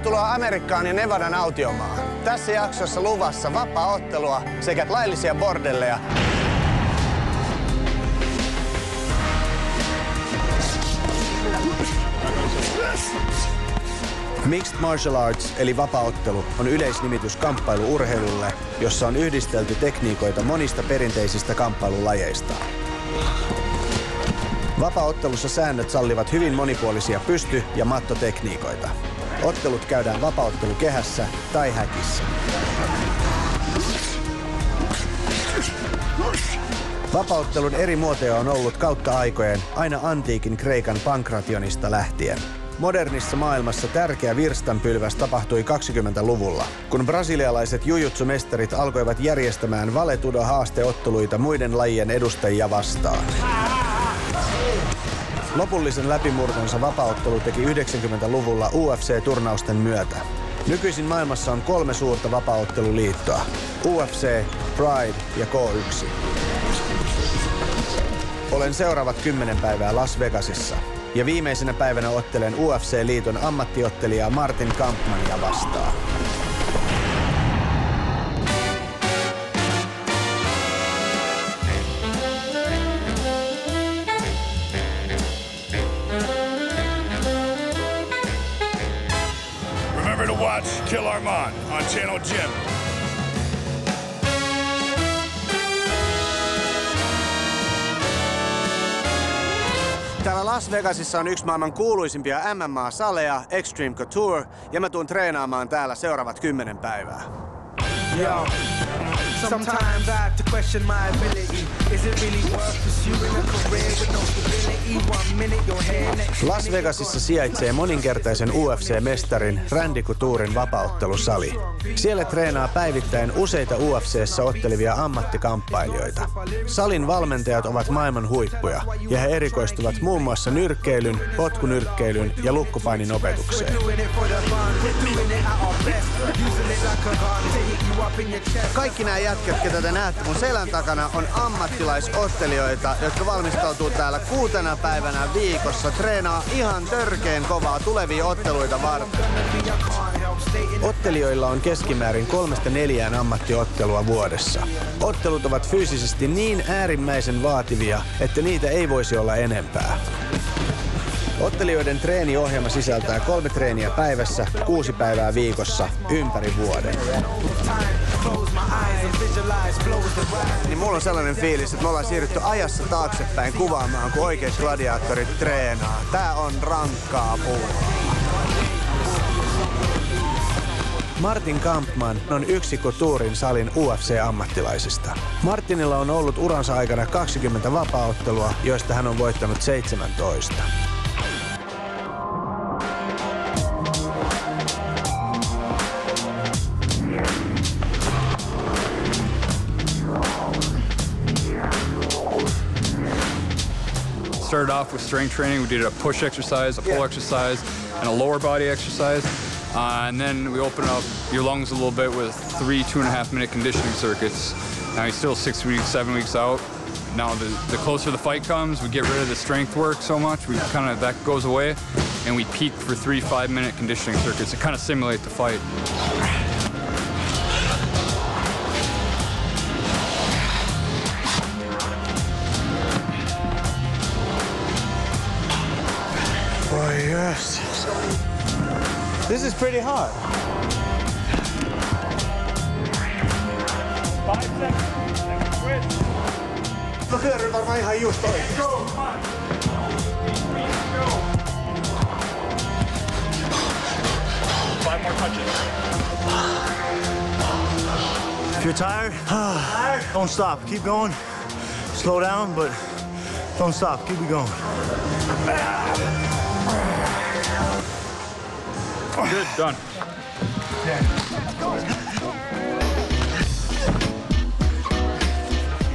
Tervetuloa Amerikkaan ja Nevadan autiomaahan. Tässä jaksossa luvassa vapaa-ottelua sekä laillisia bordelleja. Mixed martial arts eli vapaa-ottelu on yleisnimitys kamppailu-urheilulle, jossa on yhdistelty tekniikoita monista perinteisistä kamppailulajeista. Vapaa-ottelussa säännöt sallivat hyvin monipuolisia pysty- ja mattotekniikoita. Ottelut käydään vapaa-ottelukehässä tai häkissä. Vapaa-ottelun eri muotoja on ollut kautta aikojen, aina antiikin Kreikan Pankrationista lähtien. Modernissa maailmassa tärkeä virstanpylväs tapahtui 20-luvulla, kun brasilialaiset jujutsu-mestarit alkoivat järjestämään Vale Tudo-haasteotteluita muiden lajien edustajia vastaan. Lopullisen läpimurtonsa vapaa-ottelu teki 90-luvulla UFC-turnausten myötä. Nykyisin maailmassa on 3 suurta vapaa-otteluliittoa: UFC, Pride ja K1. Olen seuraavat 10 päivää Las Vegasissa ja viimeisenä päivänä ottelen UFC-liiton ammattiottelijaa Martin Kampmannia vastaan. Remember to watch Kill Armand on Channel Jim. Täällä Las Vegasissa on yksi maailman kuuluisimpia MMA-saleja, Extreme Couture, ja mä tuun treenaamaan täällä seuraavat 10 päivää. Yo, sometimes I have to question my ability. Is it really worth pursuing a career with no stability? 1 minute your hair, next Las Vegasissa sijaitsee moninkertaisen UFC-mestarin Randy Couturen vapaa-ottelusali. Siellä treenaa päivittäin useita UFC:ssä ottelevia ammattikamppailijoita. Salin valmentajat ovat maailman huippuja ja he erikoistuvat muun muassa nyrkkeilyn, potkunyrkkeilyn ja lukkopainin opetukseen. Kaikki nämä jätkät, ketä te näette mun selän takana, on ammattilaisottelijoita, jotka valmistautuu täällä 6 päivänä viikossa, treenaa ihan törkeen kovaa tulevia otteluita varten. Ottelijoilla on keskimäärin 3-4 ammattiottelua vuodessa. Ottelut ovat fyysisesti niin äärimmäisen vaativia, että niitä ei voisi olla enempää. Ottelijoiden treeniohjelma sisältää 3 treeniä päivässä, 6 päivää viikossa, ympäri vuoden. Niin mulla on sellainen fiilis, että me ollaan siirrytty ajassa taaksepäin kuvaamaan, kun oikeat gladiaattorit treenaa. Tää on rankkaa puuhaa. Martin Kampmann on yksi Couturen salin UFC-ammattilaisista. Martinilla on ollut uransa aikana 20 vapaa-ottelua, joista hän on voittanut 17. Started off with strength training. We did a push exercise, a pull exercise, and a lower body exercise. And then we opened up your lungs a little bit with 3 2.5-minute conditioning circuits. Now he's still 6 weeks, 7 weeks out. Now the closer the fight comes, we get rid of the strength work so much. That goes away, and we peak for 3 5-minute conditioning circuits to kind of simulate the fight. Oh yes. This is pretty hard. 5 seconds, then we quit. Mä pyörryn varmaan ihan just oikein. 5 more touches. If you're tired, don't stop. Keep going. Slow down, but don't stop. Keep it going. Good, done.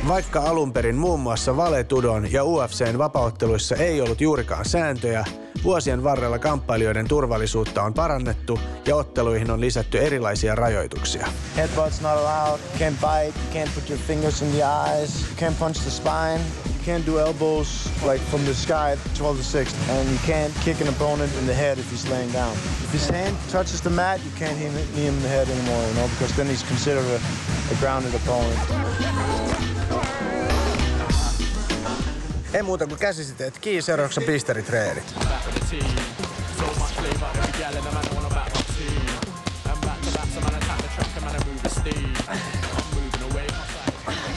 Vaikka alun perin muun muassa Vale Tudon ja UFC:n vapaa-otteluissa ei ollut juurikaan sääntöjä, vuosien varrella kamppailijoiden turvallisuutta on parannettu ja otteluihin on lisätty erilaisia rajoituksia. Headbutts not allowed. Can't bite. Can't put your fingers in the eyes. Can't punch the spine. You can't do elbows like from the sky 12 to 6, and you can't kick an opponent in the head if he's laying down. If his hand touches the mat, you can't knee him in the head anymore, you know, because then he's considered a grounded opponent. Ei muuta kuin käsisiteet kiinni, seuraavaksi pistaritreenit.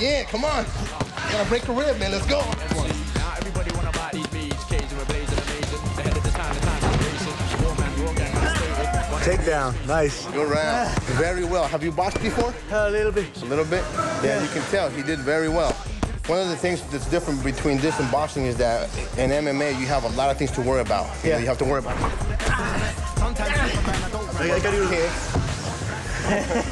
Yeah, come on. Gotta break the rib, man. Let's go. Take down, nice. Good round. Very well. Have you boxed before? A little bit. A little bit? Yeah, you can tell he did very well. One of the things that's different between this and boxing is that in MMA you have a lot of things to worry about. Yeah. You have to worry about kicks.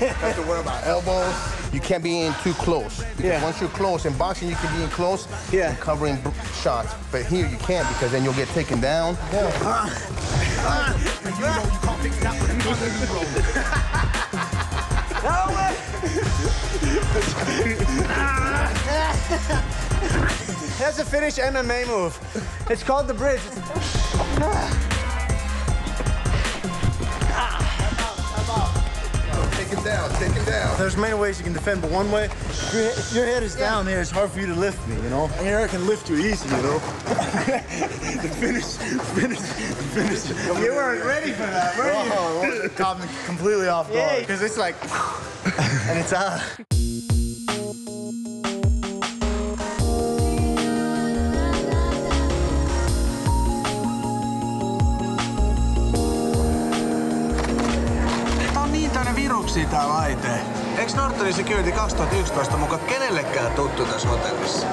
You have to worry about elbows. You can't be in too close. Because once you're close, in boxing you can be in close and covering shots. But here you can't because then you'll get taken down. That's a Finnish MMA move. It's called the bridge. Take him down, take him down. There's many ways you can defend, but one way, if your head is down here, it's hard for you to lift me, you know? And here I can lift you easy, you know? The finish. You weren't ready for that, were you? It caught me completely off guard. Because it's like, and it's out. Viruksia tää laite. Eiks Nortonin Security 2011 muka kenellekään tuttu tässä hotellissa?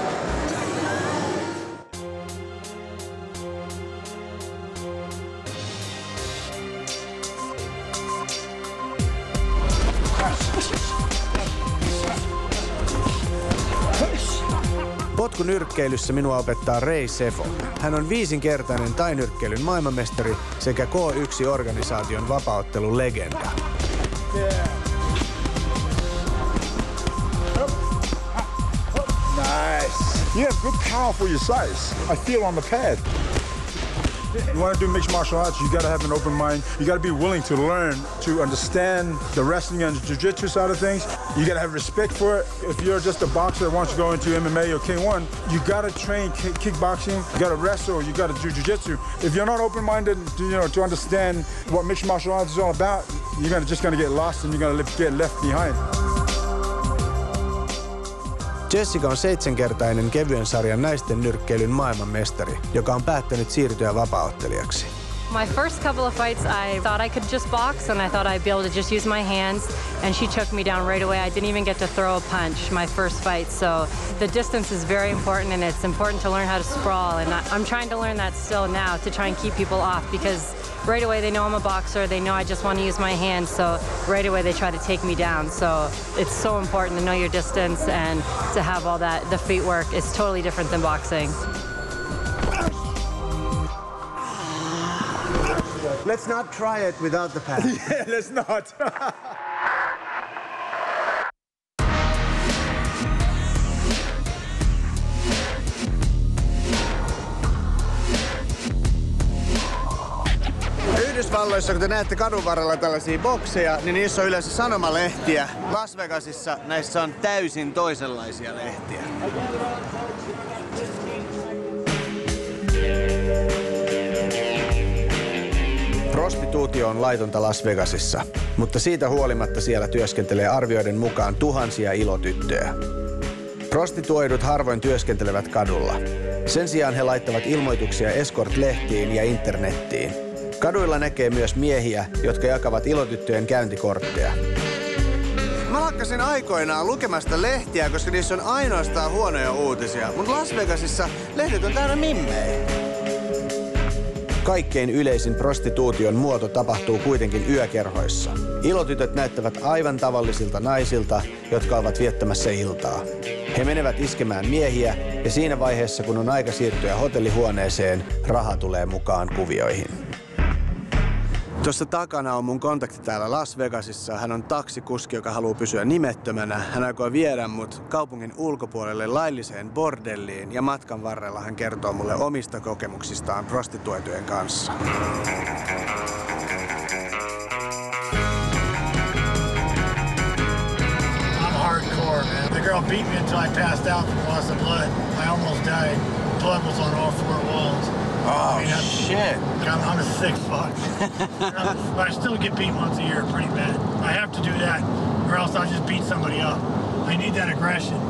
Potkunyrkkeilyssä minua opettaa Ray Sefo. Hän on 5-kertainen tainyrkkeilyn maailmanmestari sekä K1-organisaation vapauttelun legenda. Nice. You have good power for your size. I feel on the pad. You want to do mixed martial arts, you got to have an open mind. You got to be willing to learn, to understand the wrestling and jiu-jitsu side of things. You got to have respect for it. If you're just a boxer that wants to go into MMA or K1, you got to train kickboxing. You got to wrestle. You got to do jiu-jitsu. If you're not open-minded, to understand what mixed martial arts is all about, you're just going to get lost and you're going to get left behind. Jessica on 7-kertainen kevyen sarjan naisten nyrkkeilyn maailmanmestari, joka on päättänyt siirtyä vapaaottelijaksi. My first couple of fights, I thought I could just box and I thought I'd be able to just use my hands, and she took me down right away. I didn't even get to throw a punch my first fight, so the distance is very important, and it's important to learn how to sprawl, and I'm trying to learn that still now to try and keep people off, because right away they know I'm a boxer, they know I just want to use my hands, so right away they try to take me down. So it's so important to know your distance and to have all that. The feet work is totally different than boxing. Let's not try it without the pad. Yeah, let's not. Yhdysvalloissa, kun te näette kadun varrella tällaisia bokseja, niin niissä on yleensä sanomalehtiä. Las Vegasissa näissä on täysin toisenlaisia lehtiä. Prostituutio on laitonta Las Vegasissa, mutta siitä huolimatta siellä työskentelee arvioiden mukaan tuhansia ilotyttöjä. Prostituoidut harvoin työskentelevät kadulla. Sen sijaan he laittavat ilmoituksia escort-lehtiin ja internettiin. Kaduilla näkee myös miehiä, jotka jakavat ilotyttöjen käyntikortteja. Mä lakkasin aikoinaan lukemasta lehtiä, koska niissä on ainoastaan huonoja uutisia, mutta Las Vegasissa lehdet on täynnä mimmejä. Kaikkein yleisin prostituution muoto tapahtuu kuitenkin yökerhoissa. Ilotytöt näyttävät aivan tavallisilta naisilta, jotka ovat viettämässä iltaa. He menevät iskemään miehiä ja siinä vaiheessa, kun on aika siirtyä hotellihuoneeseen, raha tulee mukaan kuvioihin. Tuossa takana on mun kontakti täällä Las Vegasissa. Hän on taksikuski, joka haluaa pysyä nimettömänä. Hän aikoo viedä mut kaupungin ulkopuolelle lailliseen bordelliin ja matkan varrella hän kertoo mulle omista kokemuksistaan prostituoitujen kanssa. Hardcore, man. The girl beat me until I passed out from loss of blood. I almost died. Blood was on all four walls. Oh, shit. I'm a sick fuck. But I still get beat once a year pretty bad. I have to do that, or else I'll just beat somebody up. I need that aggression.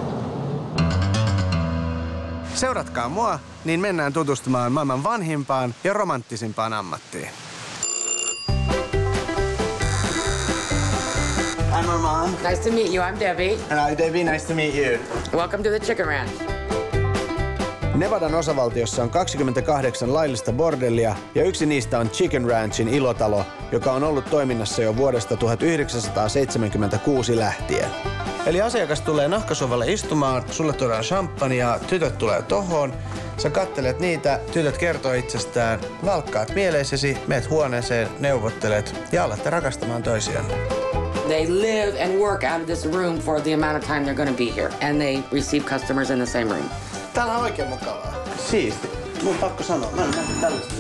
Seuratkaa mua, niin mennään tutustumaan maailman vanhimpaan ja romanttisimpaan ammattiin. I'm Armand. Nice to meet you. I'm Debbie. Hi Debbie, nice to meet you. Welcome to the Chicken Ranch. Nevadan osavaltiossa on 28 laillista bordellia ja yksi niistä on Chicken Ranchin ilotalo, joka on ollut toiminnassa jo vuodesta 1976 lähtien. Eli asiakas tulee nahkasovalle istumaan, sulle tuodaan champagnea, tytöt tulee tohon, sä kattelet niitä, tytöt kertoo itsestään, valkkaat mieleisesi, meet huoneeseen, neuvottelet ja alatte rakastamaan toisianne. They live and work out of this room for the amount of time they're going to be here, and they receive customers in the same room. Täällä on oikein mukavaa. Siisti. Mun pakko sanoa, mä en nähty tällaista.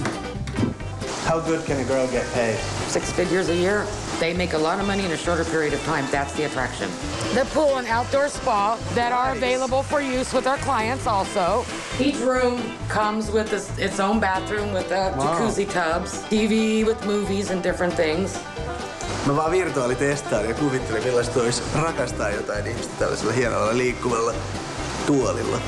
How good can a girl get paid? 6 figures a year. They make a lot of money in a shorter period of time. That's the attraction. The pool and outdoor spa that are available for use with our clients also. Each room comes with its own bathroom with the jacuzzi tubs, TV with movies and different things. Mä vaan virtuaalitestaan ja kuvittelin, millaista olisi rakastaa jotain ihmistä tällaisella hienolla liikkuvalla tuolilla.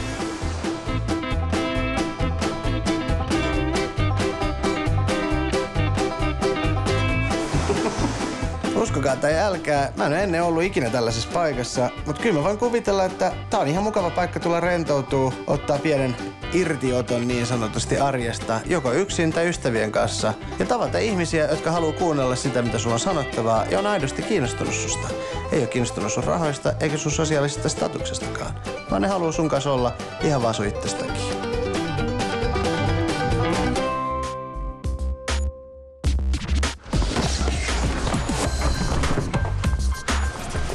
Uskokaa tai älkää, mä en ole ennen ollut ikinä tällaisessa paikassa, mutta kyllä mä voin kuvitella, että tää on ihan mukava paikka tulla rentoutuu, ottaa pienen irtioton niin sanotusti arjesta, joko yksin tai ystävien kanssa, ja tavata ihmisiä, jotka haluaa kuunnella sitä, mitä sulla on sanottavaa, ja on aidosti kiinnostunut susta. Ei ole kiinnostunut sun rahoista eikä sun sosiaalisesta statuksestakaan, vaan ne haluaa sun kanssa olla ihan vaan sun itsestäkin.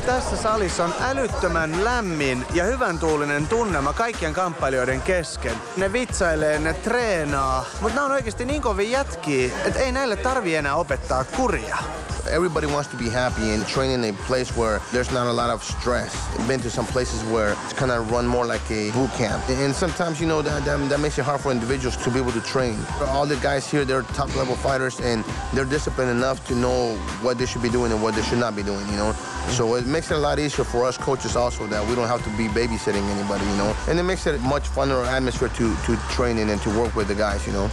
Tässä salissa on älyttömän lämmin ja hyvän tuulinen tunnelma kaikkien kamppailijoiden kesken. Ne vitsailee, ne treenaa, mutta nämä on oikeasti niin kovin jätkiä, että ei näille tarvii enää opettaa kuria. Everybody wants to be happy and training in a place where there's not a lot of stress. I've been to some places where it's kind of run more like a boot camp. And sometimes, you know, that makes it hard for individuals to be able to train. All the guys here, they're top level fighters and they're disciplined enough to know what they should be doing and what they should not be doing, you know. So it makes it a lot easier for us coaches also that we don't have to be babysitting anybody, you know. And it makes it a much funner atmosphere to train in and to work with the guys, you know.